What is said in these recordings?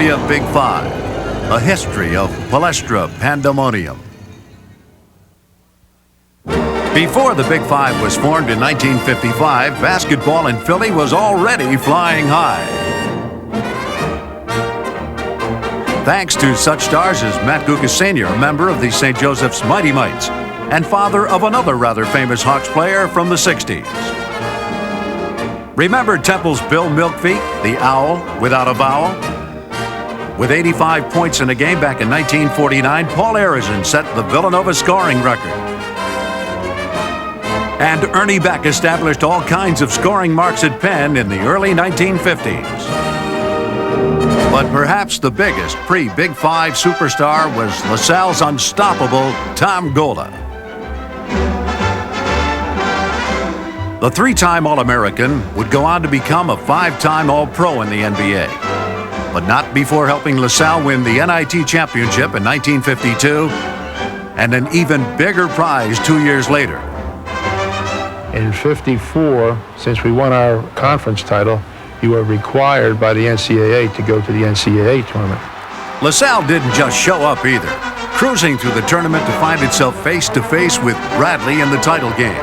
Philadelphia Big Five, a history of Palestra Pandemonium. Before the Big Five was formed in 1955, basketball in Philly was already flying high. Thanks to such stars as Matt Gukas Sr., a member of the St. Joseph's Mighty Mites, and father of another rather famous Hawks player from the 60s. Remember Temple's Bill Milkfeet, the Owl without a vowel? With 85 points in a game back in 1949, Paul Arizin set the Villanova scoring record. And Ernie Beck established all kinds of scoring marks at Penn in the early 1950s. But perhaps the biggest pre-Big Five superstar was LaSalle's unstoppable Tom Gola. The three-time All-American would go on to become a five-time All-Pro in the NBA, but not before helping LaSalle win the NIT championship in 1952 and an even bigger prize 2 years later. In '54, since we won our conference title, you were required by the NCAA to go to the NCAA tournament. LaSalle didn't just show up either, cruising through the tournament to find itself face-to-face with Bradley in the title game.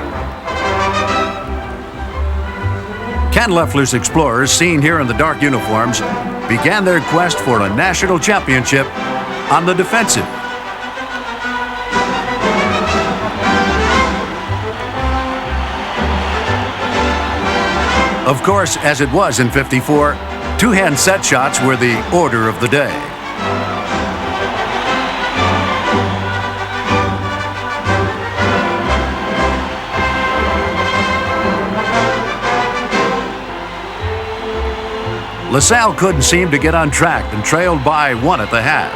Ken Leffler's Explorers, seen here in the dark uniforms, began their quest for a national championship on the defensive. Of course, as it was in '54, two-hand set shots were the order of the day. LaSalle couldn't seem to get on track and trailed by one at the half.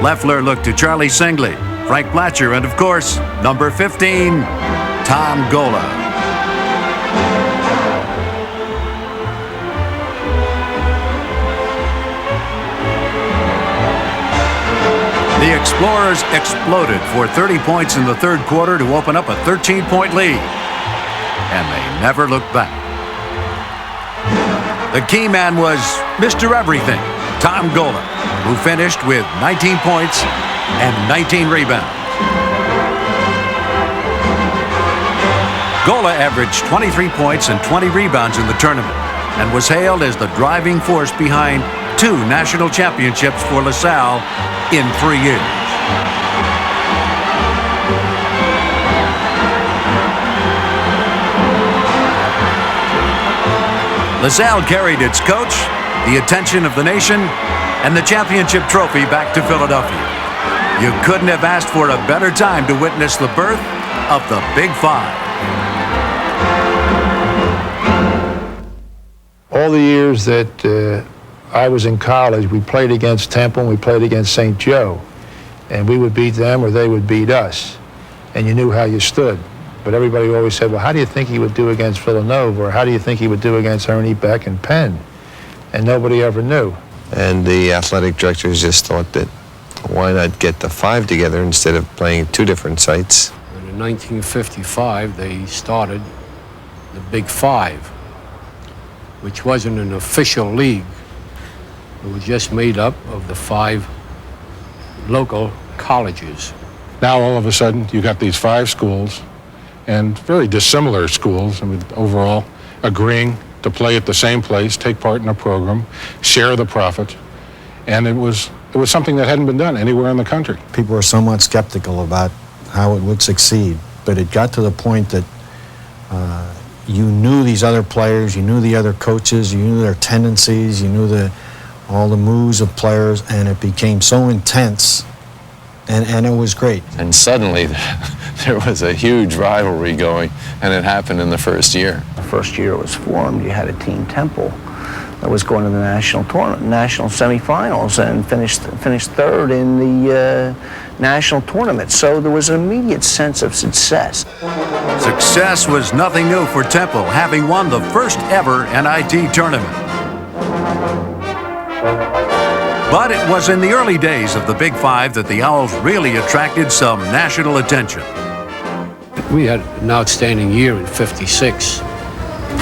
Leffler looked to Charlie Singley, Frank Blatcher, and of course, number 15, Tom Gola. The Explorers exploded for 30 points in the third quarter to open up a 13-point lead, and they never looked back. The key man was Mr. Everything, Tom Gola, who finished with 19 points and 19 rebounds. Gola averaged 23 points and 20 rebounds in the tournament and was hailed as the driving force behind 2 national championships for LaSalle in 3 years. LaSalle carried its coach, the attention of the nation, and the championship trophy back to Philadelphia. You couldn't have asked for a better time to witness the birth of the Big Five. All the years that I was in college, we played against Temple and we played against St. Joe. And we would beat them or they would beat us. And you knew how you stood. But everybody always said, well, how do you think he would do against Villanova? Or how do you think he would do against Ernie Beck and Penn? And nobody ever knew. And the athletic directors just thought that why not get the 5 together instead of playing at 2 different sites? In 1955, they started the Big Five, which wasn't an official league. It was just made up of the 5 local colleges. Now all of a sudden you got these 5 schools, and very dissimilar schools, I mean, overall agreeing to play at the same place, take part in a program, share the profit, and it was something that hadn't been done anywhere in the country. People were somewhat skeptical about how it would succeed, but it got to the point that you knew these other players, you knew the other coaches, you knew their tendencies, you knew all the moves of players, and it became so intense, and it was great. And suddenly there was a huge rivalry going, and it happened in the first year. The first year it was formed, you had a team Temple that was going to the national tournament, national semifinals, and finished third in the national tournament. So there was an immediate sense of success. Success was nothing new for Temple, having won the first ever NIT tournament. But it was in the early days of the Big Five that the Owls really attracted some national attention. We had an outstanding year in '56.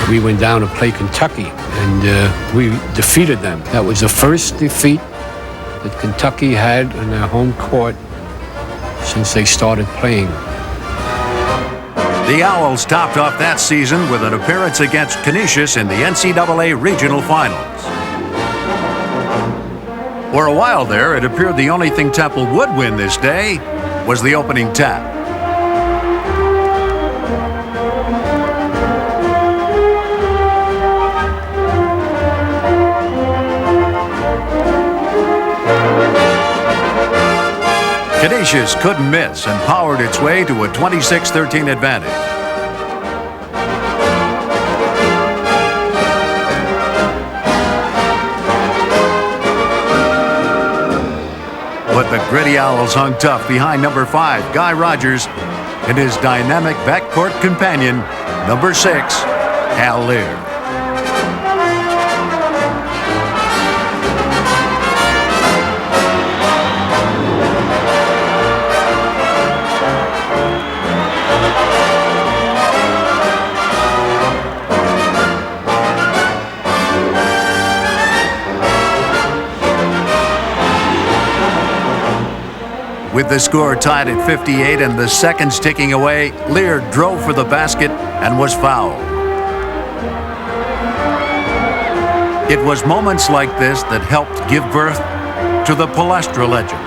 We went down to play Kentucky, and we defeated them. That was the first defeat that Kentucky had in their home court since they started playing. The Owls topped off that season with an appearance against Canisius in the NCAA Regional Finals. For a while there, it appeared the only thing Temple would win this day was the opening tap. Canisius couldn't miss and powered its way to a 26-13 advantage. But the gritty Owls hung tough behind number 5, Guy Rodgers, and his dynamic backcourt companion, number 6, Hal Lear. With the score tied at 58 and the seconds ticking away, Lear drove for the basket and was fouled. It was moments like this that helped give birth to the Palestra legend.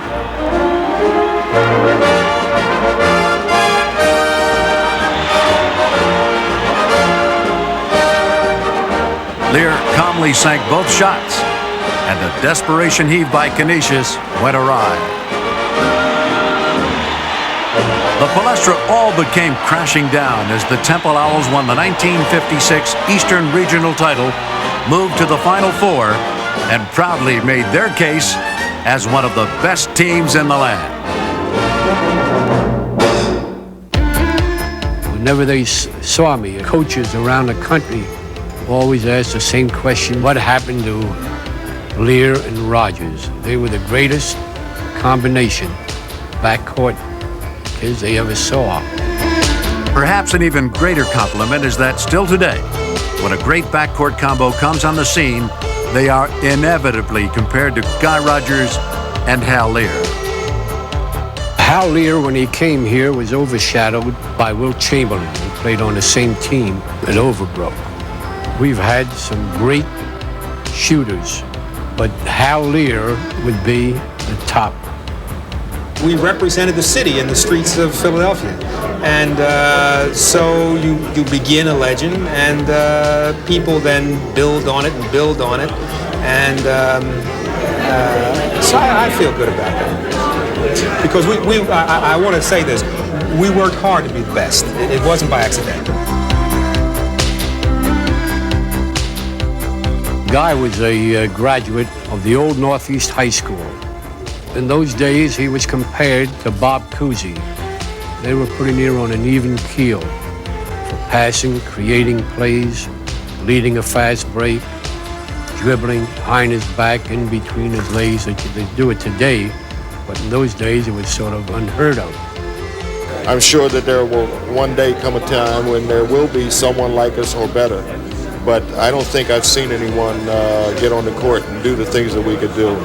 Lear calmly sank both shots, and a desperation heave by Canisius went awry. The Palestra all but came crashing down as the Temple Owls won the 1956 Eastern Regional title, moved to the Final Four, and proudly made their case as one of the best teams in the land. Whenever they saw me, coaches around the country always asked the same question: what happened to Lear and Rodgers? They were the greatest combination, backcourt kids they ever saw. Perhaps an even greater compliment is that still today, when a great backcourt combo comes on the scene, they are inevitably compared to Guy Rodgers and Hal Lear. Hal Lear, when he came here, was overshadowed by Wilt Chamberlain, who played on the same team at Overbrook. We've had some great shooters, but Hal Lear would be the top. We represented the city in the streets of Philadelphia. And so you begin a legend, and people then build on it and build on it. And so I feel good about that. Because I want to say this, we worked hard to be the best. It wasn't by accident. Guy was a graduate of the old Northeast High School. In those days, he was compared to Bob Cousy. They were pretty near on an even keel for passing, creating plays, leading a fast break, dribbling behind his back, in between his legs. They do it today, but in those days, it was sort of unheard of. I'm sure that there will one day come a time when there will be someone like us or better, but I don't think I've seen anyone get on the court and do the things that we could do.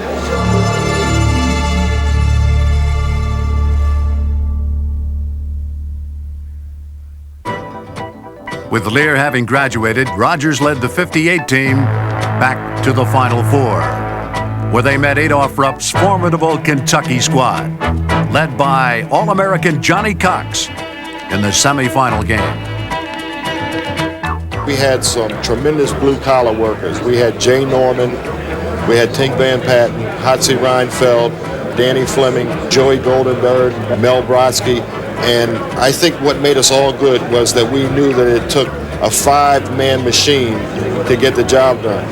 With Lear having graduated, Rodgers led the 58 team back to the Final Four, where they met Adolph Rupp's formidable Kentucky squad, led by All-American Johnny Cox in the semifinal game. We had some tremendous blue-collar workers. We had Jay Norman, we had Tink Van Patten, Hatzi Reinfeld, Danny Fleming, Joey Goldenberg, Mel Brodsky. And I think what made us all good was that we knew that it took a 5-man machine to get the job done.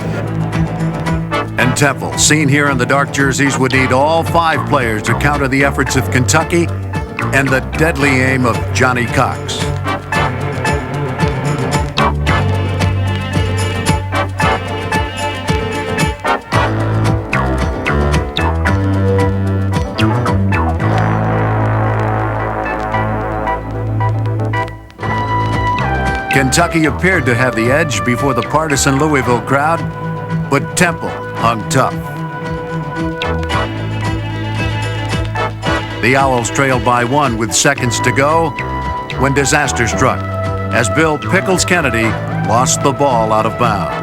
And Temple, seen here in the dark jerseys, would need all 5 players to counter the efforts of Kentucky and the deadly aim of Johnny Cox. Kentucky appeared to have the edge before the partisan Louisville crowd, but Temple hung tough. The Owls trailed by 1 with seconds to go when disaster struck as Bill Pickles Kennedy lost the ball out of bounds.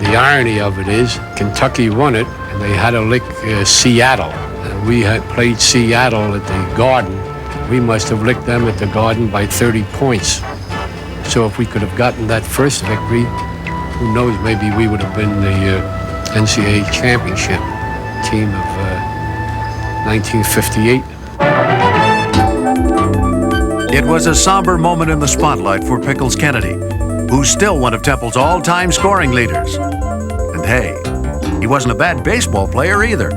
The irony of it is Kentucky won it, and they had to lick Seattle. And we had played Seattle at the Garden. We must have licked them at the Garden by 30 points. So if we could have gotten that first victory, who knows, maybe we would have been the NCAA championship team of 1958. It was a somber moment in the spotlight for Pickles Kennedy, who's still one of Temple's all-time scoring leaders. And hey, he wasn't a bad baseball player either.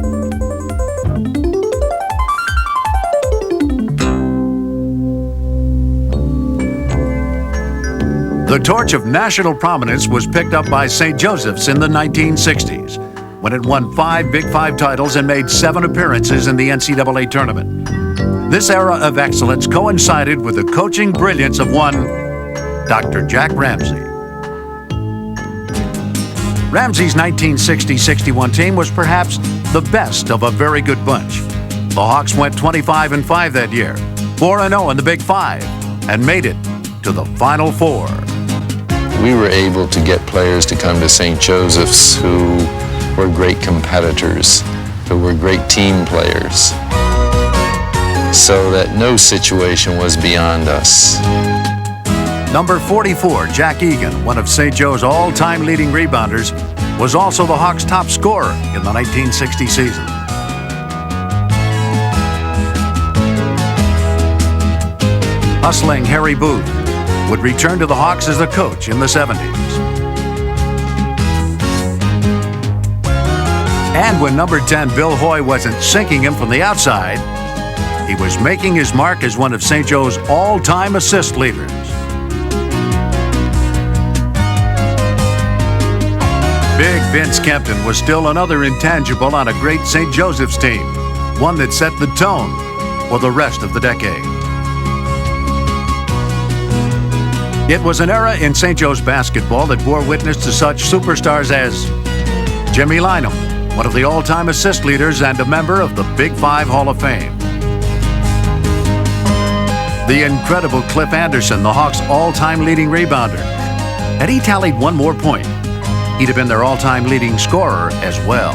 The torch of national prominence was picked up by St. Joseph's in the 1960s, when it won 5 Big Five titles and made 7 appearances in the NCAA tournament. This era of excellence coincided with the coaching brilliance of one Dr. Jack Ramsey. Ramsey's 1960-61 team was perhaps the best of a very good bunch. The Hawks went 25-5 that year, 4-0 in the Big Five, and made it to the Final Four. We were able to get players to come to St. Joseph's who were great competitors, who were great team players, so that no situation was beyond us. Number 44, Jack Egan, one of St. Joe's all-time leading rebounders, was also the Hawks' top scorer in the 1960 season. Hustling Harry Booth would return to the Hawks as the coach in the 70s. And when number 10, Bill Hoy, wasn't sinking him from the outside, he was making his mark as one of St. Joe's all-time assist leaders. Big Vince Kempton was still another intangible on a great St. Joseph's team, one that set the tone for the rest of the decade. It was an era in St. Joe's basketball that bore witness to such superstars as Jimmy Lynam, one of the all-time assist leaders and a member of the Big Five Hall of Fame. The incredible Cliff Anderson, the Hawks' all-time leading rebounder. Had he tallied one more point, he'd have been their all-time leading scorer as well.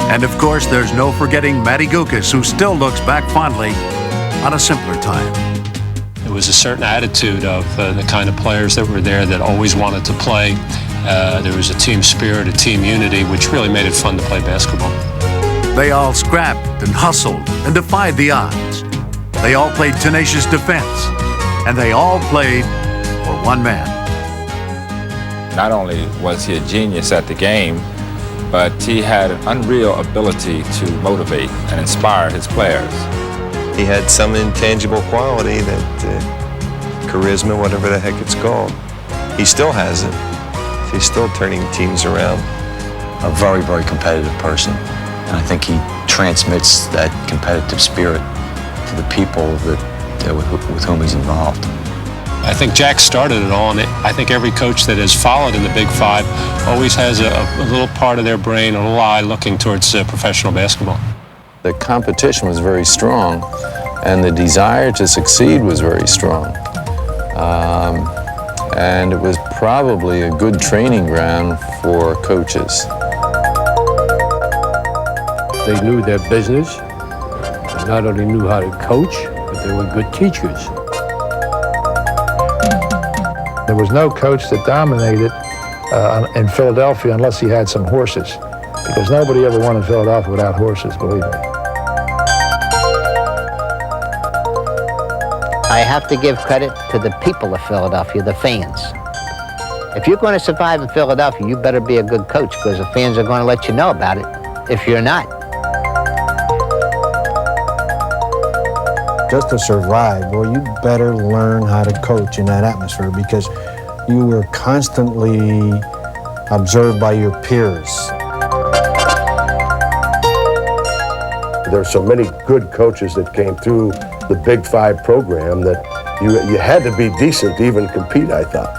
And of course, there's no forgetting Matty Gukas, who still looks back fondly on a simpler time. There was a certain attitude of the kind of players that were there that always wanted to play. There was a team spirit, a team unity, which really made it fun to play basketball. They all scrapped and hustled and defied the odds. They all played tenacious defense, and they all played for one man. Not only was he a genius at the game, but he had an unreal ability to motivate and inspire his players. He had some intangible quality that charisma, whatever the heck it's called. He still has it. He's still turning teams around. A very, very competitive person. And I think he transmits that competitive spirit to the people with whom he's involved. I think Jack started it all, and I think every coach that has followed in the Big Five always has a little part of their brain, a little eye looking towards professional basketball. The competition was very strong, and the desire to succeed was very strong. And it was probably a good training ground for coaches. They knew their business. They not only knew how to coach, but they were good teachers. There was no coach that dominated in Philadelphia unless he had some horses, because nobody ever won in Philadelphia without horses, believe me. I have to give credit to the people of Philadelphia, the fans. If you're going to survive in Philadelphia, you better be a good coach, because the fans are going to let you know about it if you're not. Just to survive, well, you better learn how to coach in that atmosphere, because you were constantly observed by your peers. There are so many good coaches that came through the Big Five program that you had to be decent to even compete, I thought.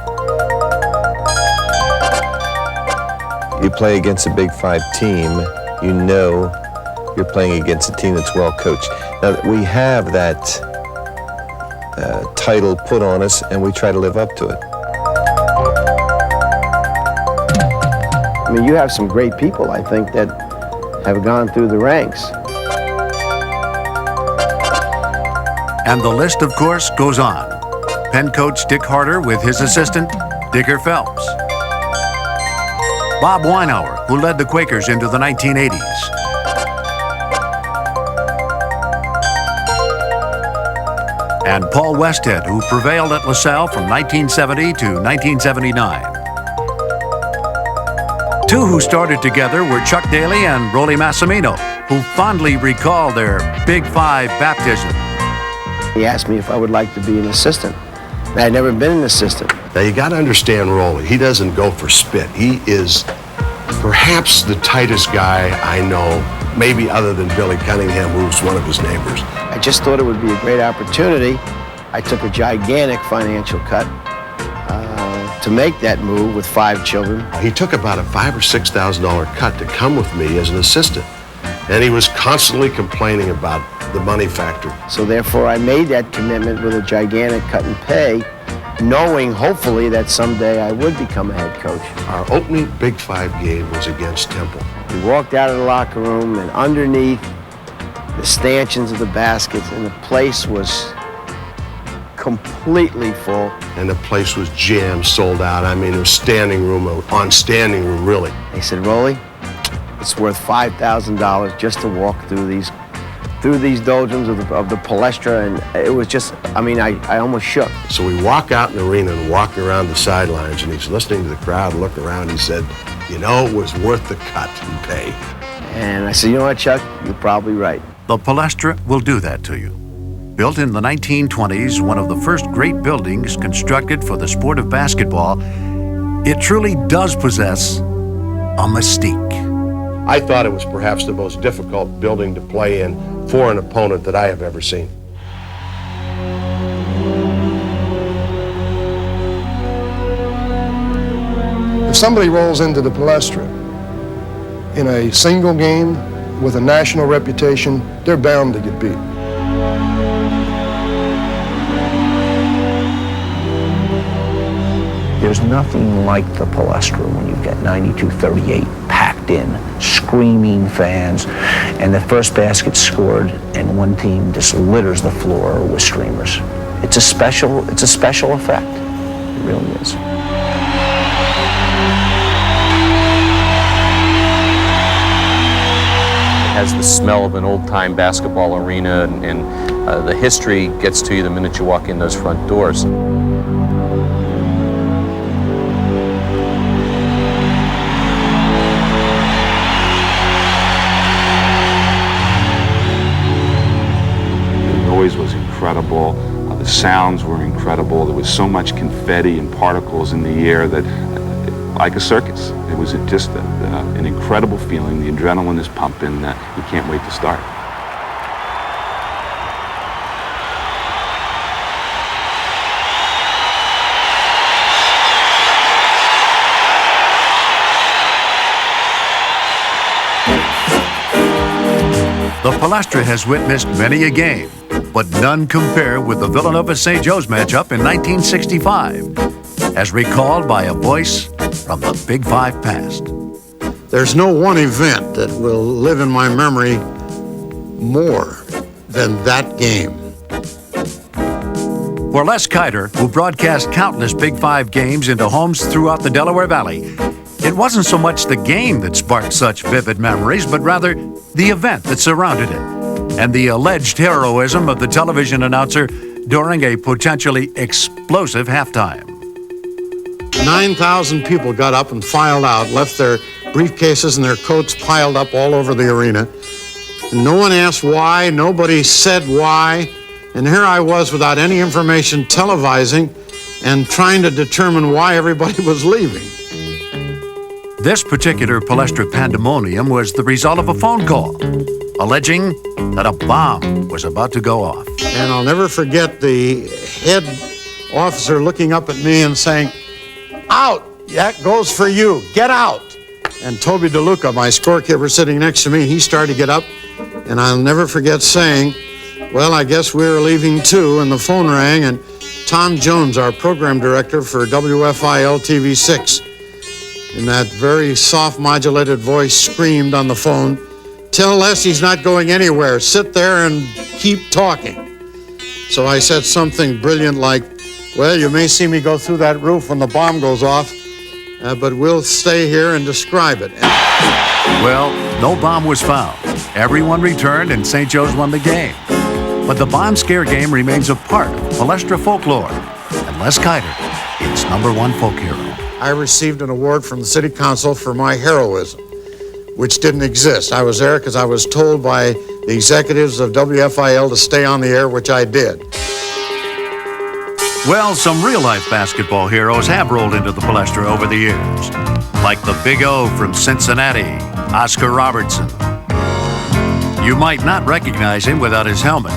You play against a Big Five team, you know you're playing against a team that's well coached. Now, we have that title put on us, and we try to live up to it. I mean, you have some great people, I think, that have gone through the ranks. And the list, of course, goes on. Penn coach Dick Harder with his assistant, Dicker Phelps. Bob Weinauer, who led the Quakers into the 1980s. And Paul Westhead, who prevailed at LaSalle from 1970 to 1979. Two who started together were Chuck Daly and Rolly Massimino, who fondly recall their Big Five baptism. He asked me if I would like to be an assistant. I had never been an assistant. Now you got to understand Rolly. He doesn't go for spit. He is perhaps the tightest guy I know, maybe other than Billy Cunningham, who's one of his neighbors. I just thought it would be a great opportunity. I took a gigantic financial cut to make that move with 5 children. He took about a $5,000 or $6,000 cut to come with me as an assistant. And he was constantly complaining about the money factor. So therefore I made that commitment with a gigantic cut in pay, knowing hopefully that someday I would become a head coach. Our opening Big Five game was against Temple. We walked out of the locker room and underneath the stanchions of the baskets, and the place was completely full. And the place was jammed, sold out. I mean, it was standing room on standing room, really. They said, Rolly, it's worth $5,000 just to walk through these doldrums of the Palestra, and it was just, I mean, I almost shook. So we walk out in the arena and walk around the sidelines, and he's listening to the crowd, look around, he said, you know, it was worth the cut in pay. And I said, you know what, Chuck, you're probably right. The Palestra will do that to you. Built in the 1920s, one of the first great buildings constructed for the sport of basketball, it truly does possess a mystique. I thought it was perhaps the most difficult building to play in for an opponent that I have ever seen. If somebody rolls into the Palestra in a single game with a national reputation, they're bound to get beat. There's nothing like the Palestra when you've got 92-38 packed in, screaming fans, and the first basket scored, and one team just litters the floor with streamers. It's a special effect. It really is. It has the smell of an old-time basketball arena, and the history gets to you the minute you walk in those front doors. Was incredible. The sounds were incredible. There was so much confetti and particles in the air that, like a circus, it was just an incredible feeling. The adrenaline is pumping. You can't wait to start. The Palestra has witnessed many a game, but none compare with the Villanova-St. Joe's matchup in 1965, as recalled by a voice from the Big Five past. There's no one event that will live in my memory more than that game. For Les Kiter, who broadcast countless Big Five games into homes throughout the Delaware Valley, it wasn't so much the game that sparked such vivid memories, but rather the event that surrounded it, and the alleged heroism of the television announcer during a potentially explosive halftime. 9,000 people got up and filed out, left their briefcases and their coats piled up all over the arena. And no one asked why, nobody said why, and here I was without any information televising and trying to determine why everybody was leaving. This particular Palestra pandemonium was the result of a phone call alleging that a bomb was about to go off. And I'll never forget the head officer looking up at me and saying, "Out! That goes for you. Get out!" And Toby DeLuca, my scorekeeper, sitting next to me, he started to get up. And I'll never forget saying, "Well, I guess we're leaving too." And the phone rang, and Tom Jones, our program director for WFIL TV6, in that very soft modulated voice, screamed on the phone, "Tell Les he's not going anywhere. Sit there and keep talking." So I said something brilliant like, "Well, you may see me go through that roof when the bomb goes off, but we'll stay here and describe it." Well, no bomb was found. Everyone returned and St. Joe's won the game. But the bomb scare game remains a part of Palestra folklore. And Les Kiter, its #1 folk hero. I received an award from the city council for my heroism, which didn't exist. I was there because I was told by the executives of WFIL to stay on the air, which I did. Well, some real-life basketball heroes have rolled into the Palestra over the years, like the Big O from Cincinnati, Oscar Robertson. You might not recognize him without his helmet,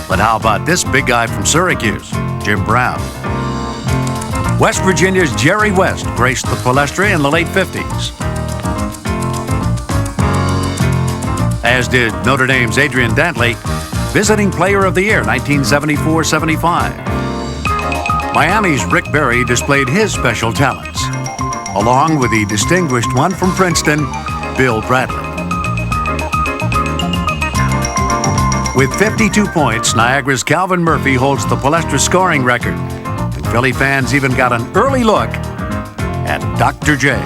but how about this big guy from Syracuse, Jim Brown? West Virginia's Jerry West graced the Palestra in the late 50s. As did Notre Dame's Adrian Dantley, visiting Player of the Year 1974-75. Miami's Rick Barry displayed his special talents, along with the distinguished one from Princeton, Bill Bradley. With 52 points, Niagara's Calvin Murphy holds the Palestra scoring record. And Philly fans even got an early look at Dr. J.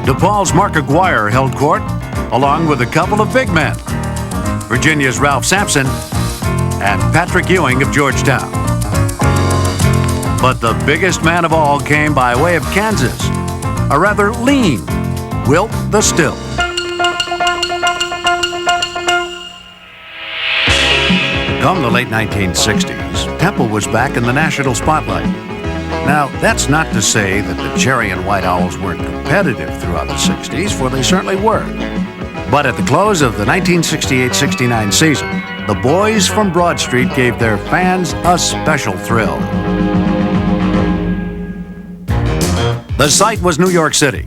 DePaul's Mark Aguirre held court, along with a couple of big men, Virginia's Ralph Sampson and Patrick Ewing of Georgetown. But the biggest man of all came by way of Kansas, a rather lean Wilt the Stilt. Come the late 1960s, Temple was back in the national spotlight. Now, that's not to say that the Cherry and White Owls weren't competitive throughout the 60s, for they certainly were. But at the close of the 1968-69 season, the boys from Broad Street gave their fans a special thrill. The site was New York City,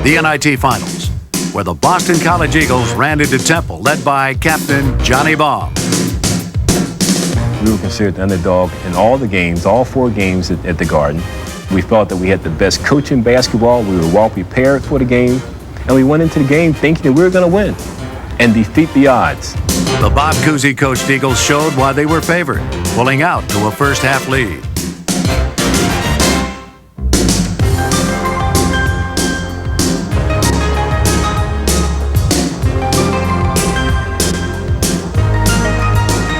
the NIT Finals, where the Boston College Eagles ran into Temple, led by Captain Johnny Baum. We were considered the underdog in all the games, all 4 games at the Garden. We felt that we had the best coach in basketball. We were well prepared for the game, and we went into the game thinking that we were going to win and defeat the odds. The Bob Cousy coached Eagles showed why they were favored, pulling out to a first-half lead.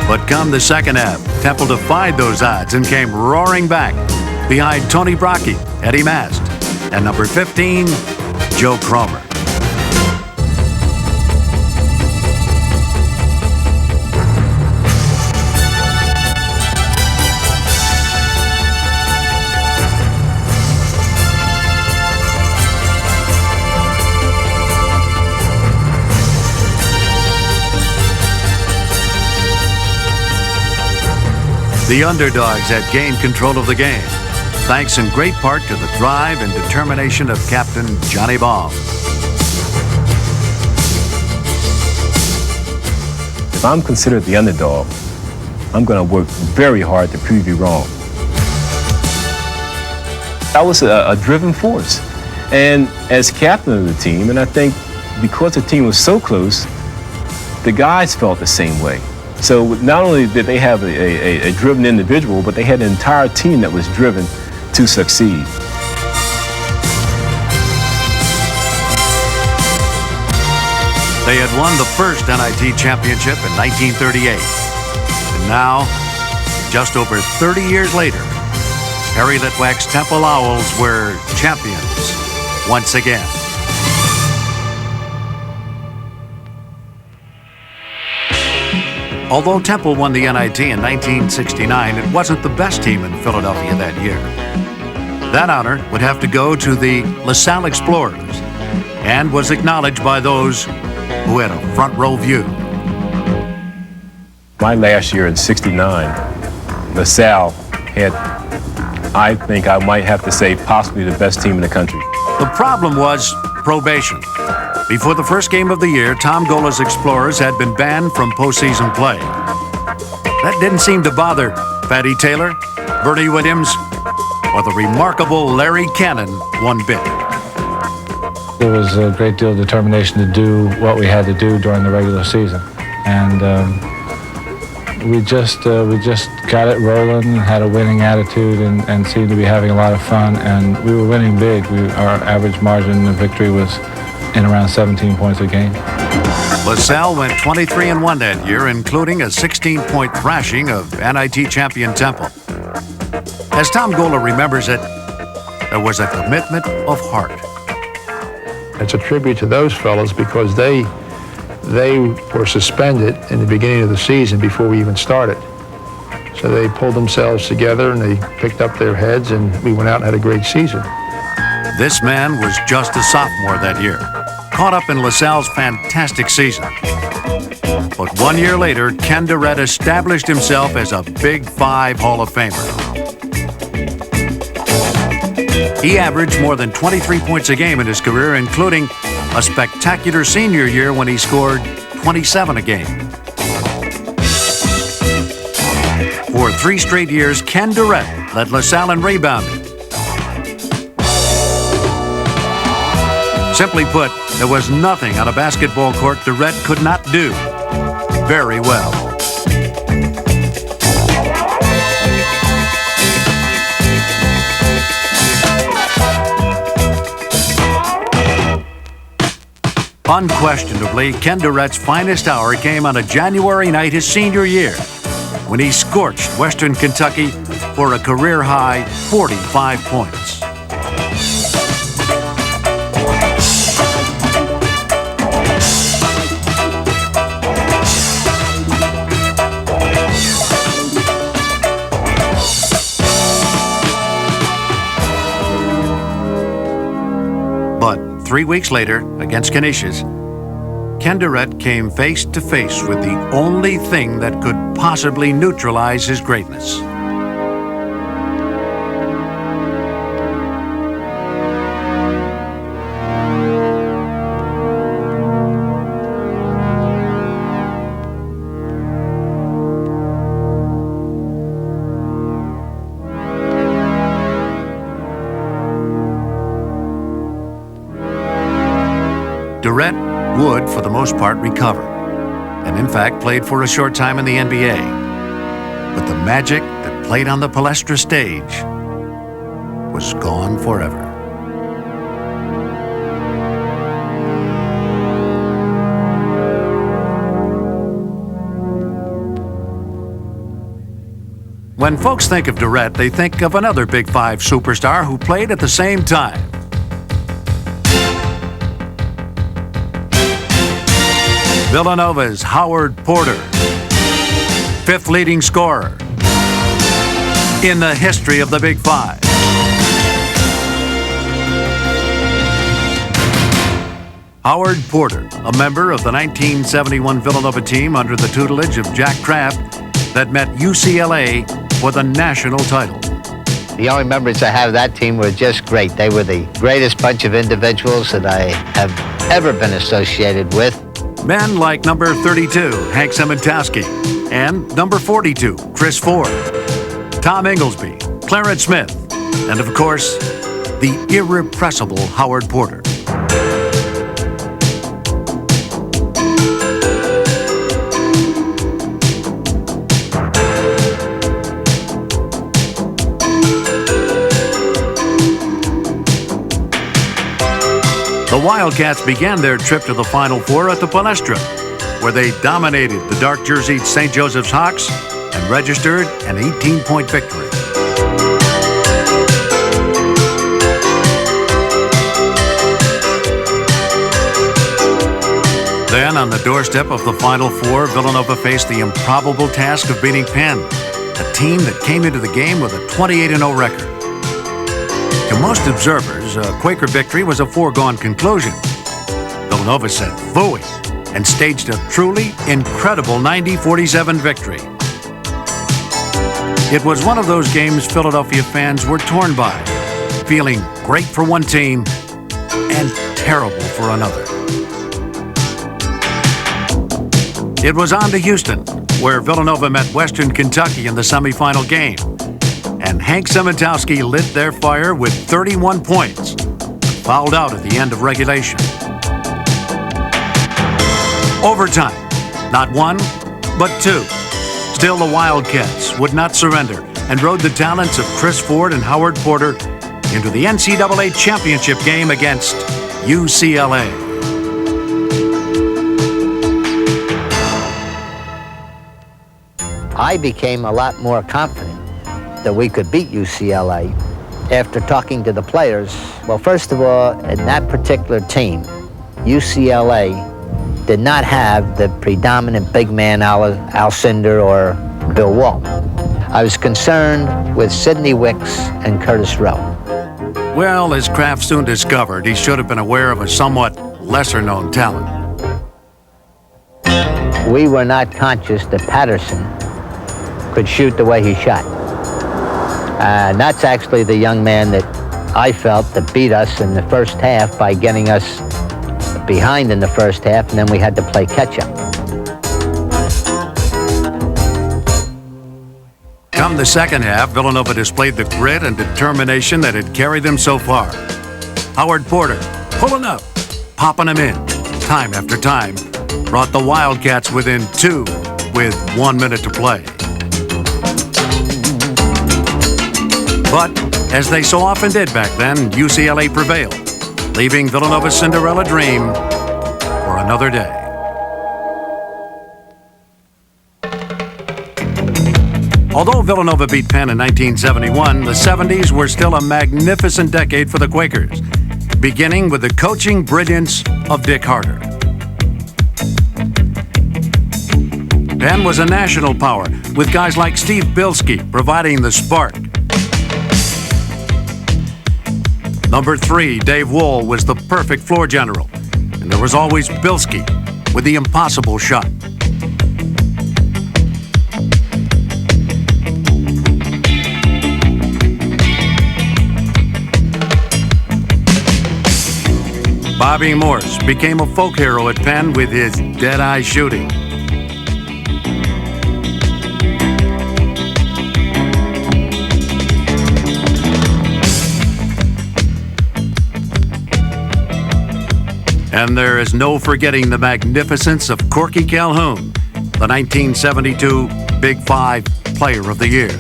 But come the second half, Temple defied those odds and came roaring back behind Tony Brockie, Eddie Mast, and number 15, Joe Cromer. The underdogs had gained control of the game, thanks in great part to the drive and determination of Captain Johnny Baum. If I'm considered the underdog, I'm going to work very hard to prove you wrong. I was a driven force. And as captain of the team, and I think because the team was so close, the guys felt the same way. So not only did they have a driven individual, but they had an entire team that was driven to succeed. They had won the first NIT championship in 1938. And now, just over 30 years later, Harry Litwack's Temple Owls were champions once again. Although Temple won the NIT in 1969, it wasn't the best team in Philadelphia that year. That honor would have to go to the LaSalle Explorers, and was acknowledged by those who had a front row view. My last year in '69, LaSalle had, I think I might have to say, possibly the best team in the country. The problem was probation. Before the first game of the year, Tom Gola's Explorers had been banned from postseason play. That didn't seem to bother Fatty Taylor, Bernie Williams, or the remarkable Larry Cannon one bit. There was a great deal of determination to do what we had to do during the regular season. And we just got it rolling, had a winning attitude, and seemed to be having a lot of fun. And we were winning big. Our average margin of victory was in around 17 points a game. LaSalle went 23-1 that year, including a 16-point thrashing of NIT champion Temple. As Tom Gola remembers it, there was a commitment of heart. It's a tribute to those fellows because they were suspended in the beginning of the season before we even started. So they pulled themselves together and they picked up their heads, and we went out and had a great season. This man was just a sophomore that year, caught up in LaSalle's fantastic season. But 1 year later, Ken Durrett established himself as a Big Five Hall of Famer. He averaged more than 23 points a game in his career, including a spectacular senior year when he scored 27 a game. For 3 straight years, Ken Durrett led LaSalle in rebounding. Simply put, there was nothing on a basketball court Durrett could not do very well. Unquestionably, Ken Durrett's finest hour came on a January night his senior year, when he scorched Western Kentucky for a career-high 45 points. But 3 weeks later, against Canisius, Ken Durrett came face to face with the only thing that could possibly neutralize his greatness. Durrett would, for the most part, recover, and in fact played for a short time in the NBA. But the magic that played on the Palestra stage was gone forever. When folks think of Durrett, they think of another Big Five superstar who played at the same time. Villanova's Howard Porter, 5th leading scorer in the history of the Big Five. Howard Porter, a member of the 1971 Villanova team under the tutelage of Jack Kraft that met UCLA for the national title. The only members I have of that team were just great. They were the greatest bunch of individuals that I have ever been associated with. Men like number 32, Hank Sementowski, and number 42, Chris Ford, Tom Inglesby, Clarence Smith, and of course, the irrepressible Howard Porter. The Wildcats began their trip to the Final Four at the Palestra, where they dominated the dark-jerseyed St. Joseph's Hawks and registered an 18-point victory. Then, on the doorstep of the Final Four, Villanova faced the improbable task of beating Penn, a team that came into the game with a 28-0 record. To most observers, a Quaker victory was a foregone conclusion. Villanova said "Phooey" and staged a truly incredible 90-47 victory. It was one of those games Philadelphia fans were torn by, feeling great for one team and terrible for another. It was on to Houston, where Villanova met Western Kentucky in the semifinal game, and Hank Sementowski lit their fire with 31 points, fouled out at the end of regulation. Overtime, not one, but two. Still, the Wildcats would not surrender and rode the talents of Chris Ford and Howard Porter into the NCAA championship game against UCLA. I became a lot more confident that we could beat UCLA after talking to the players. Well, first of all, in that particular team, UCLA did not have the predominant big man Al Cinder or Bill Walton. I was concerned with Sidney Wicks and Curtis Rowe. Well, as Kraft soon discovered, he should have been aware of a somewhat lesser-known talent. We were not conscious that Patterson could shoot the way he shot. And that's actually the young man that I felt that beat us in the first half by getting us behind in the first half, and then we had to play catch-up. Come the second half, Villanova displayed the grit and determination that had carried them so far. Howard Porter, pulling up, popping them in, time after time, brought the Wildcats within two with 1 minute to play. But, as they so often did back then, UCLA prevailed, leaving Villanova's Cinderella dream for another day. Although Villanova beat Penn in 1971, the 70s were still a magnificent decade for the Quakers, beginning with the coaching brilliance of Dick Harter. Penn was a national power, with guys like Steve Bilski providing the spark. Number 3, Dave Wohl, was the perfect floor general, and there was always Bilski with the impossible shot. Bobby Morse became a folk hero at Penn with his dead-eye shooting. And there is no forgetting the magnificence of Corky Calhoun, the 1972 Big Five Player of the Year.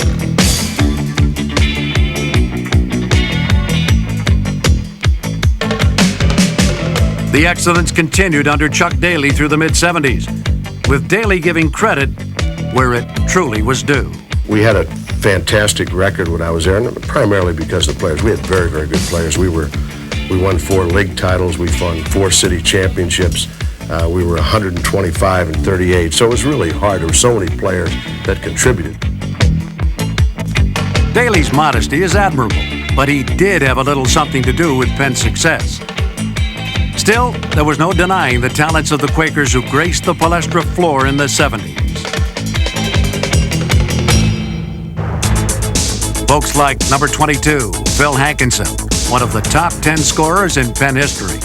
The excellence continued under Chuck Daly through the mid-70s, with Daly giving credit where it truly was due. We had a fantastic record when I was there, and primarily because of the players. We had very, very good players. We won 4 league titles. We won 4 city championships. We were 125 and 38, so it was really hard. There were so many players that contributed. Daly's modesty is admirable, but he did have a little something to do with Penn's success. Still, there was no denying the talents of the Quakers who graced the Palestra floor in the 70s. Folks like number 22, Phil Hankinson, one of the top 10 scorers in Penn history.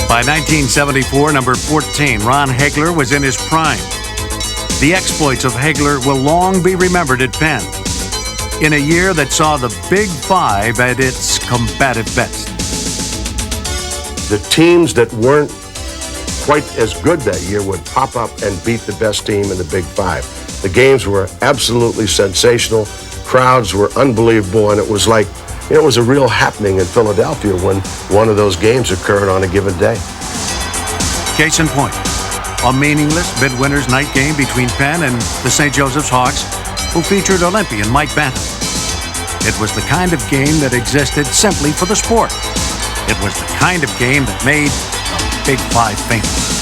By 1974, number 14, Ron Hagler, was in his prime. The exploits of Hagler will long be remembered at Penn, in a year that saw the Big Five at its combative best. The teams that weren't quite as good that year would pop up and beat the best team in the Big Five. The games were absolutely sensational. Crowds were unbelievable, and it was like, it was a real happening in Philadelphia when one of those games occurred on a given day. Case in point, a meaningless midwinter's night game between Penn and the St. Joseph's Hawks, who featured Olympian Mike Banton. It was the kind of game that existed simply for the sport. It was the kind of game that made the Big Five famous.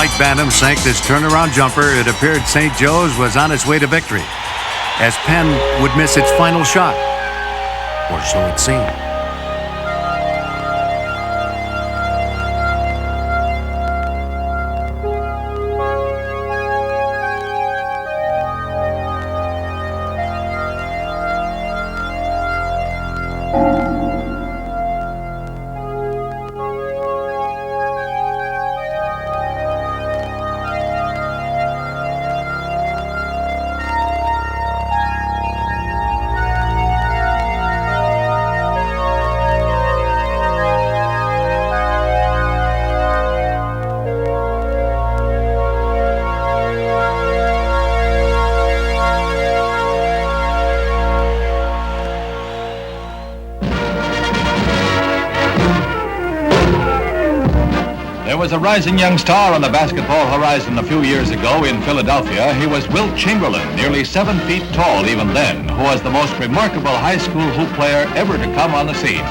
white bantam sank this turnaround jumper, it appeared St. Joe's was on its way to victory, as Penn would miss its final shot. Or so it seemed. There was a rising young star on the basketball horizon a few years ago in Philadelphia. He was Wilt Chamberlain, nearly 7 feet tall even then, who was the most remarkable high school hoop player ever to come on the scene.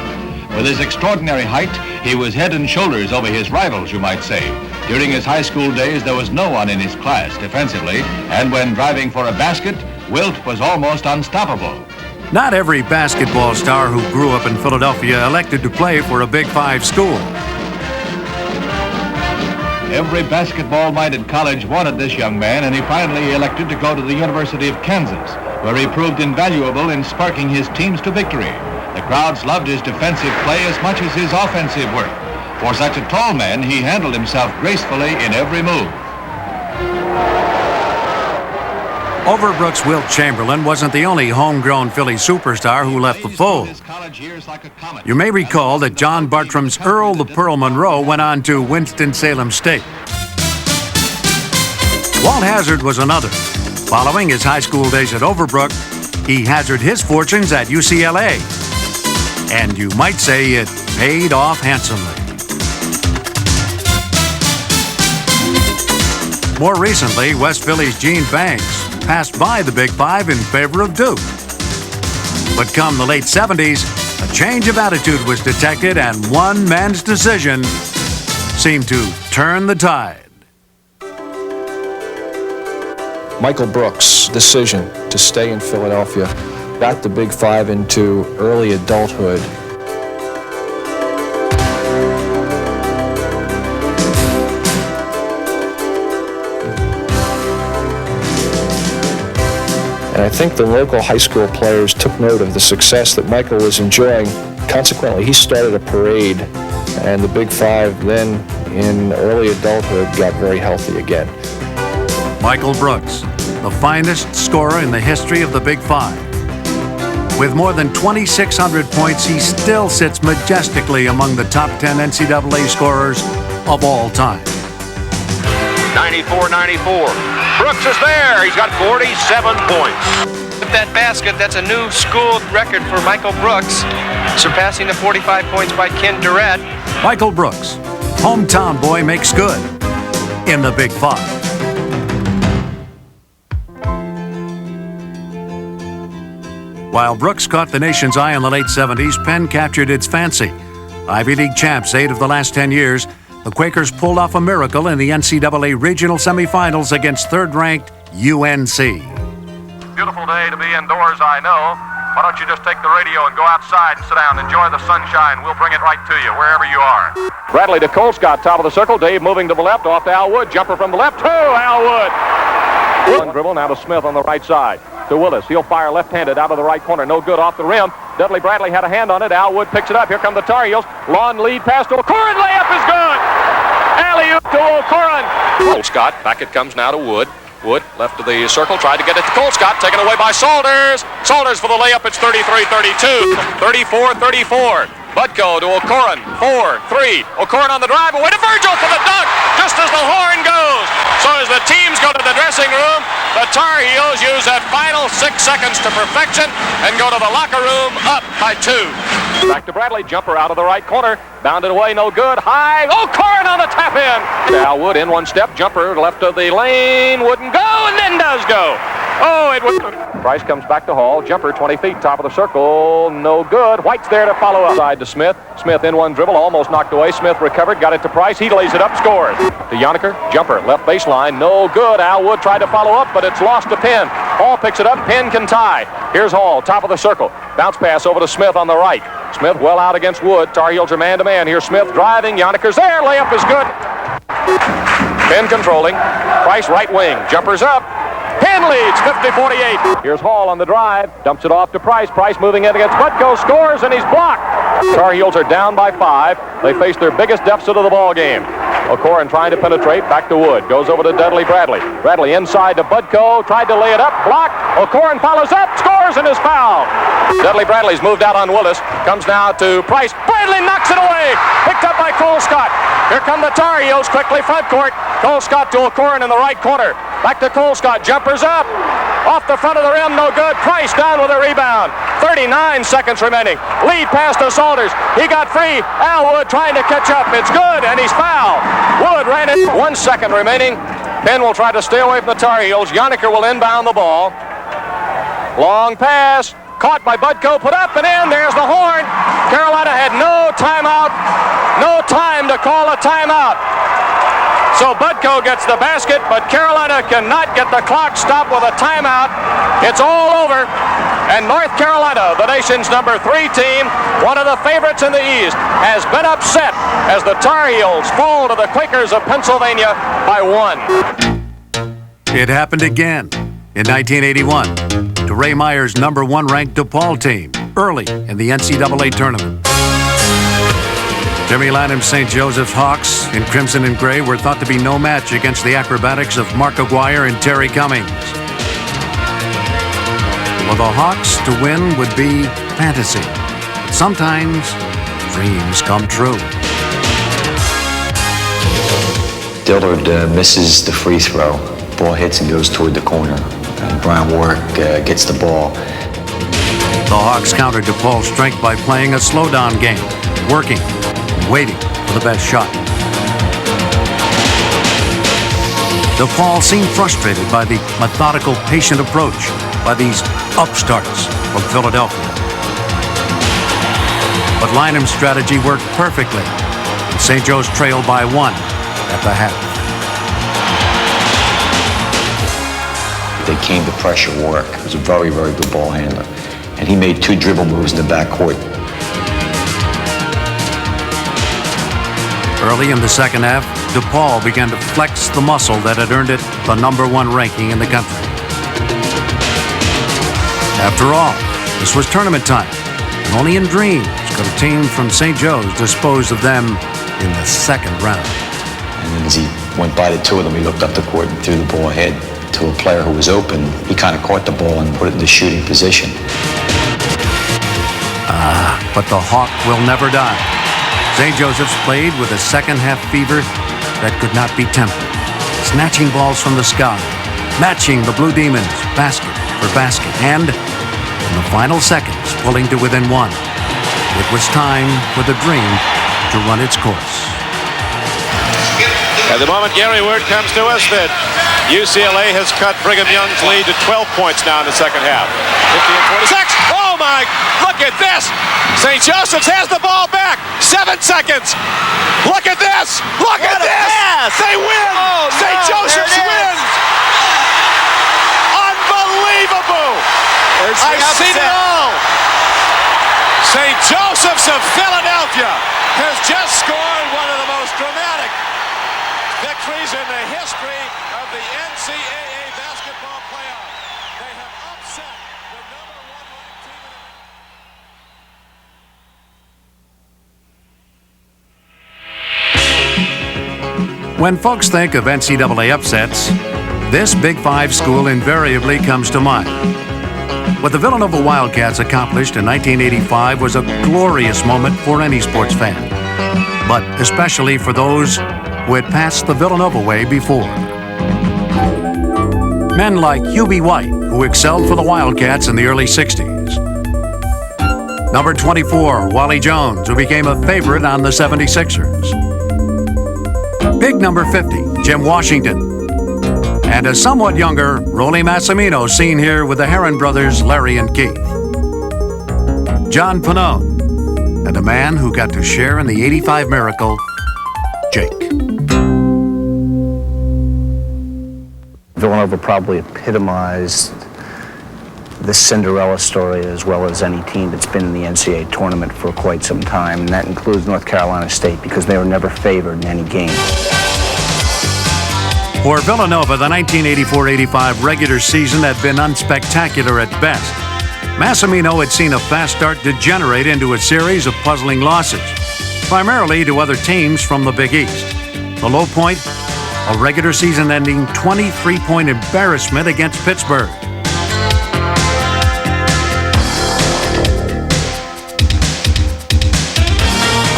With his extraordinary height, he was head and shoulders over his rivals, you might say. During his high school days, there was no one in his class defensively, and when driving for a basket, Wilt was almost unstoppable. Not every basketball star who grew up in Philadelphia elected to play for a Big Five school. Every basketball-minded college wanted this young man, and he finally elected to go to the University of Kansas, where he proved invaluable in sparking his teams to victory. The crowds loved his defensive play as much as his offensive work. For such a tall man, he handled himself gracefully in every move. Overbrook's Wilt Chamberlain wasn't the only homegrown Philly superstar who left the fold. You may recall that John Bartram's Earl the Pearl Monroe went on to Winston-Salem State. Walt Hazzard was another. Following his high school days at Overbrook, he hazarded his fortunes at UCLA. And you might say it paid off handsomely. More recently, West Philly's Gene Banks passed by the Big Five in favor of Duke. But come the late 70s, a change of attitude was detected, and one man's decision seemed to turn the tide. Michael Brooks' decision to stay in Philadelphia got the Big Five into early adulthood. And I think the local high school players took note of the success that Michael was enjoying. Consequently, he started a parade, and the Big Five then, in early adulthood, got very healthy again. Michael Brooks, the finest scorer in the history of the Big Five. With more than 2,600 points, he still sits majestically among the top 10 NCAA scorers of all time. 94-94. Brooks is there. He's got 47 points. With that basket, that's a new school record for Michael Brooks, surpassing the 45 points by Ken Durrett. Michael Brooks, hometown boy makes good in the Big Five. While Brooks caught the nation's eye in the late 70s, Penn captured its fancy. Ivy League champs 8 of the last 10 years, the Quakers pulled off a miracle in the NCAA regional semifinals against third-ranked UNC. Beautiful day to be indoors, I know. Why don't you just take the radio and go outside and sit down, enjoy the sunshine. We'll bring it right to you, wherever you are. Bradley to Colescott, top of the circle. Dave moving to the left, off to Al Wood. Jumper from the left to Al Wood. One dribble, now to Smith on the right side. To Willis. He'll fire left-handed out of the right corner. No good off the rim. Dudley Bradley had a hand on it. Al Wood picks it up. Here come the Tar Heels. Long lead pass to O'Corin. Layup is good. Alley-oop to O'Corin. Colescott. Back it comes now to Wood. Wood left to the circle. Tried to get it to Colescott. Taken away by Salters. Salters for the layup. It's 33-32. 34-34. Butko to O'Corin. 4-3. O'Corin on the drive. Away to Virgil for the dunk. Just as the horn goes. So as the teams go to the dressing room, the Tar Heels use that final 6 seconds to perfection and go to the locker room up by 2. Back to Bradley. Jumper out of the right corner. Bounded away. No good. High. O'Corin on the tap in. Al Wood in one step. Jumper left of the lane. Wouldn't go and then does go. Oh, it was... Price comes back to Hall. Jumper 20 feet, top of the circle. No good. White's there to follow up. Side to Smith. Smith in one dribble, almost knocked away. Smith recovered, got it to Price. He lays it up, scores. To Yoniker. Jumper, left baseline. No good. Al Wood tried to follow up, but it's lost to Penn. Hall picks it up. Penn can tie. Here's Hall, top of the circle. Bounce pass over to Smith on the right. Smith well out against Wood. Tar Heels are man-to-man. Here's Smith driving. Yoniker's there. Layup is good. Penn controlling. Price right wing. Jumper's up. Penn leads 50-48. Here's Hall on the drive. Dumps it off to Price. Price moving in against Butko. Scores, and he's blocked. Tar Heels are down by 5. They face their biggest deficit of the ball game. O'Corin trying to penetrate. Back to Wood. Goes over to Dudley Bradley. Bradley inside to Butko. Tried to lay it up. Blocked. O'Corin follows up. Scores, and is fouled. Dudley Bradley's moved out on Willis. Comes now to Price. Bradley knocks it away. Picked up by Cole Scott. Here come the Tar Heels quickly front court. Cole Scott to O'Corin in the right corner. Back to Cole Scott. Jumpers up. Off the front of the rim. No good. Price down with a rebound. 39 seconds remaining. Lead pass to Salters. He got free. Al Wood trying to catch up. It's good, and he's fouled. Wood ran it. 1 second remaining. Penn will try to stay away from the Tar Heels. Yoniker will inbound the ball. Long pass. Caught by Butko. Put up and in. There's the horn. Carolina had no timeout. No time to call a timeout. So Butko gets the basket, but Carolina cannot get the clock stopped with a timeout. It's all over. And North Carolina, the nation's number 3 team, one of the favorites in the East, has been upset as the Tar Heels fall to the Quakers of Pennsylvania by 1. It happened again in 1981 to Ray Meyer's number 1 ranked DePaul team early in the NCAA tournament. Jimmy Lanham's St. Joseph's Hawks in crimson and gray were thought to be no match against the acrobatics of Mark Aguirre and Terry Cummings. For the Hawks to win would be fantasy. But sometimes dreams come true. Dillard misses the free throw. Ball hits and goes toward the corner. And Brian Warwick gets the ball. The Hawks countered DePaul's strength by playing a slow-down game, working, waiting for the best shot. DePaul seemed frustrated by the methodical, patient approach by these upstarts from Philadelphia. But Lynham's strategy worked perfectly, and St. Joe's trailed by 1 at the half. They came to pressure Warwick. He was a very, very good ball handler. And he made 2 dribble moves in the backcourt. Early in the second half, DePaul began to flex the muscle that had earned it the number 1 ranking in the country. After all, this was tournament time, and only in dreams could a team from St. Joe's dispose of them in the second round. And then as he went by the 2 of them, he looked up the court and threw the ball ahead to a player who was open. He kind of caught the ball and put it in the shooting position. But the Hawk will never die. St. Joseph's played with a second-half fever that could not be tempered, snatching balls from the sky, matching the Blue Demons basket for basket, and in the final seconds, pulling to within 1. It was time for the dream to run its course. At the moment, Gary, word comes to us that UCLA has cut Brigham Young's lead to 12 points now in the second half. 50-46. Oh, my, look at this. St. Joseph's has the ball back. 7 seconds. Look at this. Look at this. They win. Oh, St. Joseph's wins. Unbelievable. I've seen it all. St. Joseph's of Philadelphia has just scored one of the most dramatic victories in the history of the NCAA basketball playoff. They have upset the number 1 ranked team. When folks think of NCAA upsets, this Big 5 school invariably comes to mind. What the Villanova Wildcats accomplished in 1985 was a glorious moment for any sports fan, but especially for those who had passed the Villanova way before. Men like Hubie White, who excelled for the Wildcats in the early 60s. Number 24, Wally Jones, who became a favorite on the 76ers. Big number 50, Jim Washington. and a somewhat younger Rolly Massimino seen here with the Heron brothers, Larry and Keith. John Pannone, and a man who got to share in the '85 miracle, Jake. Villanova probably epitomized the Cinderella story as well as any team that's been in the NCAA tournament for quite some time, and that includes North Carolina State because they were never favored in any game. For Villanova, the 1984-85 regular season had been unspectacular at best. Massimino had seen a fast start degenerate into a series of puzzling losses, primarily to other teams from the Big East. The low point, a regular season-ending 23-point embarrassment against Pittsburgh.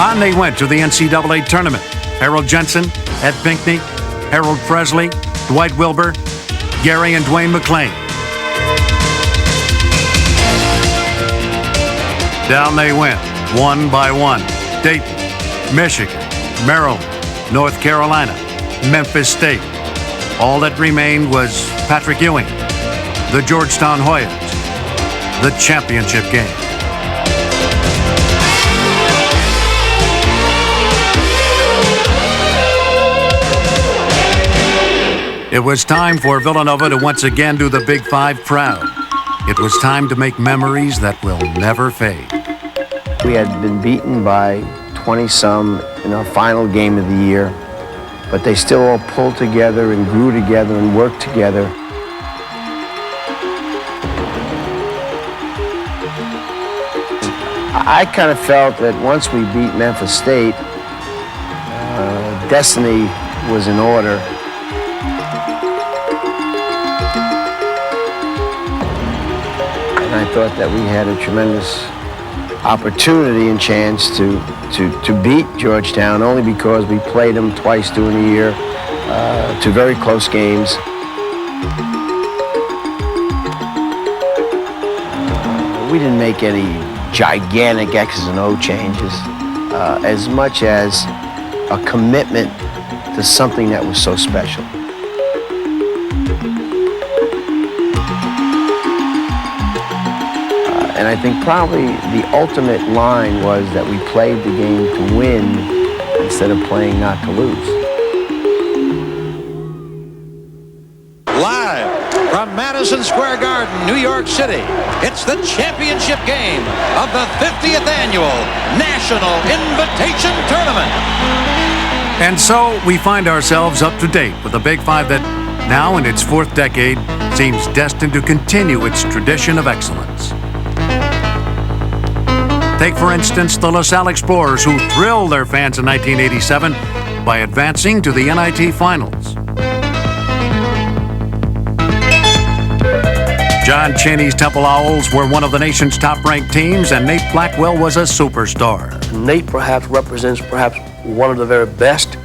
On they went to the NCAA tournament. Harold Jensen, Ed Pinckney, Harold Presley, Dwight Wilbur, Gary and Dwayne McClain. Down they went, one by one. Dayton, Michigan, Maryland, North Carolina, Memphis State. All that remained was Patrick Ewing, the Georgetown Hoyas, the championship game. It was time for Villanova to once again do the Big Five proud. It was time to make memories that will never fade. We had been beaten by 20-some in our final game of the year, but they still all pulled together and grew together and worked together. I kind of felt that once we beat Memphis State, destiny was in order. And I thought that we had a tremendous opportunity and chance to beat Georgetown only because we played them twice during the year, two very close games. We didn't make any gigantic X's and O changes, as much as a commitment to something that was so special. And I think probably the ultimate line was that we played the game to win instead of playing not to lose. Live from Madison Square Garden, New York City, it's the championship game of the 50th annual National Invitation Tournament. And so we find ourselves up to date with the Big Five that, now in its fourth decade, seems destined to continue its tradition of excellence. Take, for instance, the LaSalle Explorers, who thrilled their fans in 1987 by advancing to the NIT Finals. John Chaney's Temple Owls were one of the nation's top-ranked teams, and Nate Blackwell was a superstar. Nate perhaps represents one of the very best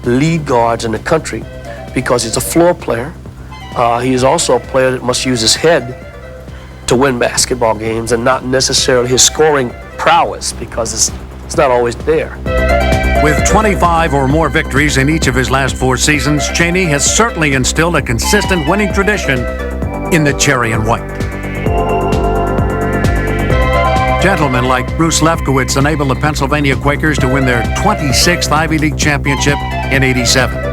lead guards in the country because he's a floor player. He is also a player that must use his head to win basketball games and not necessarily his scoring prowess because it's not always there. With 25 or more victories in each of his last 4 seasons, Chaney has certainly instilled a consistent winning tradition in the cherry and white. Gentlemen like Bruce Lefkowitz enabled the Pennsylvania Quakers to win their 26th Ivy League championship in '87.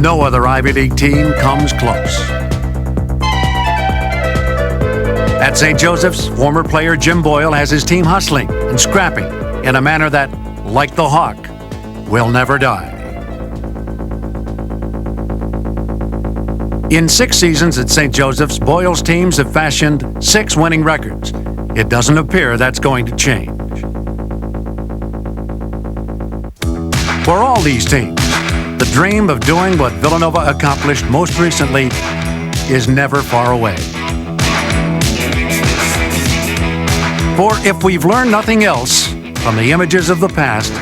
No other Ivy League team comes close. At St. Joseph's, former player Jim Boyle has his team hustling and scrapping in a manner that, like the hawk, will never die. In 6 seasons at St. Joseph's, Boyle's teams have fashioned 6 winning records. It doesn't appear that's going to change. For all these teams, the dream of doing what Villanova accomplished most recently is never far away. For if we've learned nothing else from the images of the past,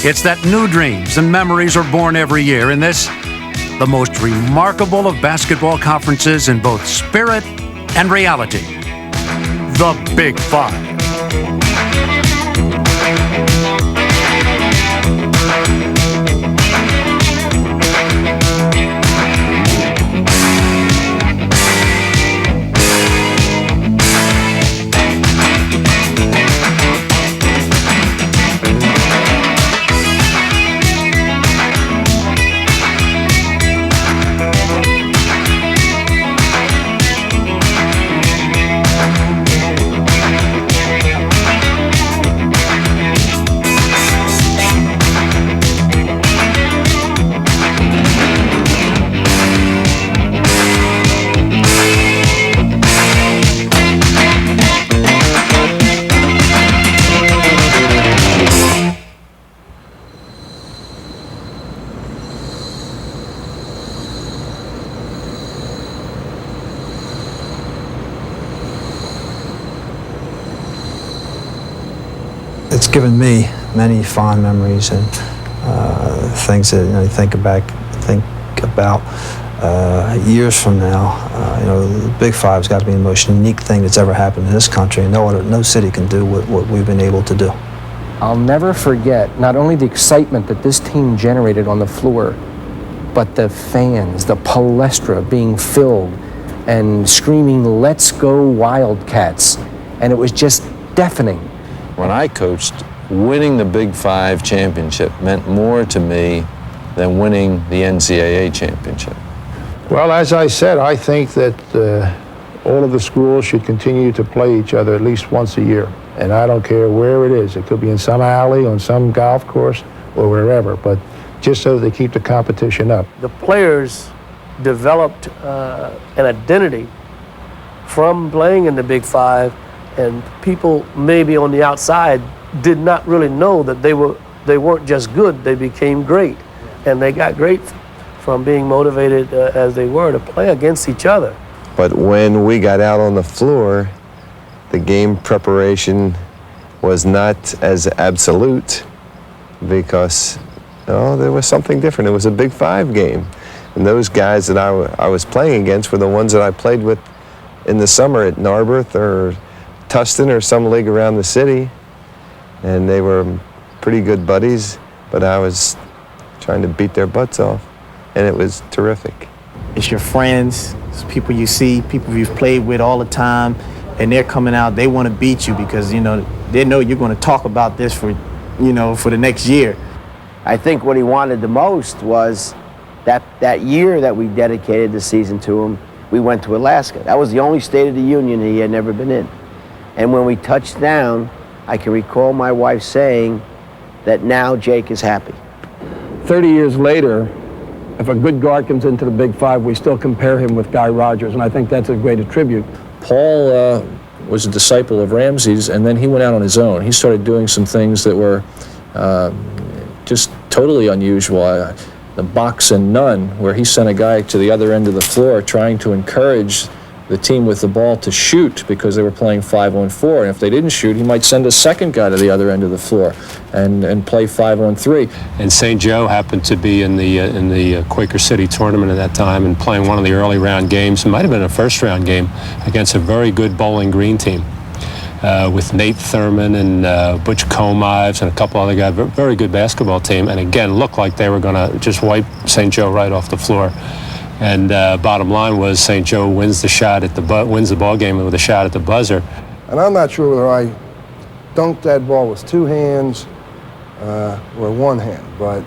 it's that new dreams and memories are born every year in this, the most remarkable of basketball conferences in both spirit and reality, the Big Five. it's given me many fond memories and things that you think about years from now. The Big Five's got to be the most unique thing that's ever happened in this country, and no city can do what we've been able to do. I'll never forget not only the excitement that this team generated on the floor, but the fans, the Palestra being filled and screaming, "Let's go Wildcats." And it was just deafening. When I coached, winning the Big Five championship meant more to me than winning the NCAA championship. Well, as I said, I think that all of the schools should continue to play each other at least once a year. And I don't care where it is. It could be in some alley, on some golf course, or wherever, but just so they keep the competition up. The players developed an identity from playing in the Big Five, and people maybe on the outside did not really know that they weren't just good, they became great. And they got great from being motivated as they were to play against each other. But when we got out on the floor, the game preparation was not as absolute because there was something different. It was a Big Five game. And those guys that I was playing against were the ones that I played with in the summer at Narberth or Tustin or some league around the city. And they were pretty good buddies, but I was trying to beat their butts off. And it was terrific. It's your friends, it's people you see, people you've played with all the time, and they're coming out, they want to beat you because, they know you're going to talk about this for the next year. I think what he wanted the most was that year that we dedicated the season to him, we went to Alaska. That was the only State of the Union he had never been in. And when we touched down, I can recall my wife saying that now Jake is happy. 30 years later, if a good guard comes into the Big Five, we still compare him with Guy Rodgers, and I think that's a great attribute. Paul was a disciple of Ramsey's, and then he went out on his own. He started doing some things that were just totally unusual. The box and none, where he sent a guy to the other end of the floor trying to encourage the team with the ball to shoot because they were playing 5-on-4, and if they didn't shoot, he might send a second guy to the other end of the floor and play 5-on-3. And St. Joe happened to be in the Quaker City tournament at that time and playing one of the early round games. It might have been a first round game against a very good Bowling Green team with Nate Thurman and Butch Comives and a couple other guys. Very good basketball team, and again looked like they were going to just wipe St. Joe right off the floor. And bottom line was St. Joe wins the ball game with a shot at the buzzer. And I'm not sure whether I dunked that ball with two hands or one hand, but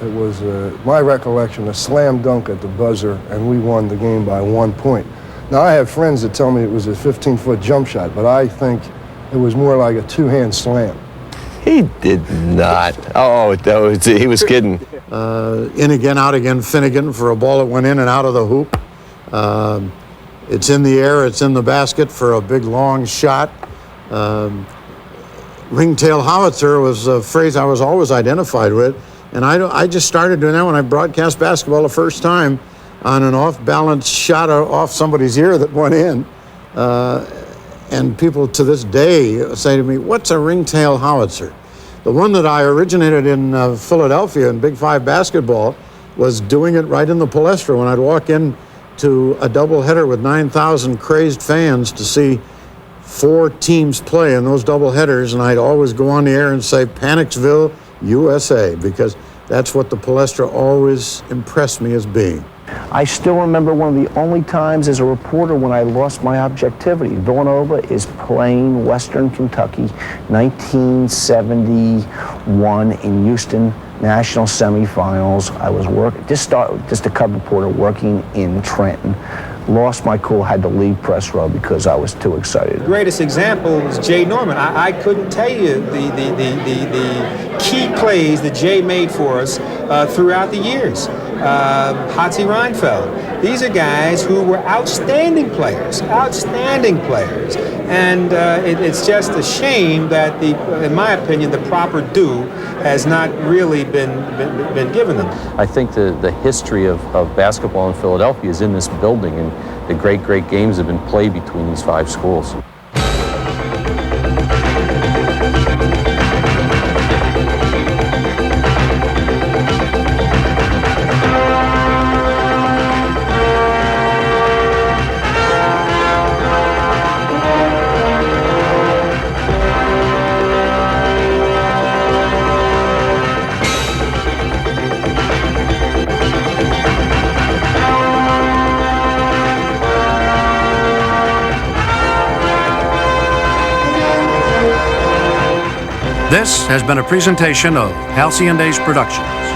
it was my recollection, a slam dunk at the buzzer, and we won the game by 1 point. Now I have friends that tell me it was a 15-foot jump shot, but I think it was more like a two-hand slam. He did not. He was kidding. In again, out again, Finnegan for a ball that went in and out of the hoop. It's in the air, it's in the basket for a big long shot. Ringtail howitzer was a phrase I was always identified with, and I just started doing that when I broadcast basketball the first time on an off-balance shot off somebody's ear that went in. And people to this day say to me, what's a ringtail howitzer? The one that I originated in Philadelphia in Big Five basketball was doing it right in the Palestra when I'd walk in to a doubleheader with 9,000 crazed fans to see 4 teams play in those doubleheaders, and I'd always go on the air and say, Panicsville, USA, because that's what the Palestra always impressed me as being. I still remember one of the only times as a reporter when I lost my objectivity. Villanova is playing Western Kentucky, 1971 in Houston, national semifinals. I was just a cub reporter working in Trenton. Lost my cool, had to leave press row because I was too excited. The greatest example was Jay Norman. I couldn't tell you the key plays that Jay made for us throughout the years. Hatzi Reinfeld. These are guys who were outstanding players. And it's just a shame that, in my opinion, the proper due has not really been given them. I think the history of basketball in Philadelphia is in this building, and the great games have been played between these 5 schools. This has been a presentation of Halcyon Days Productions.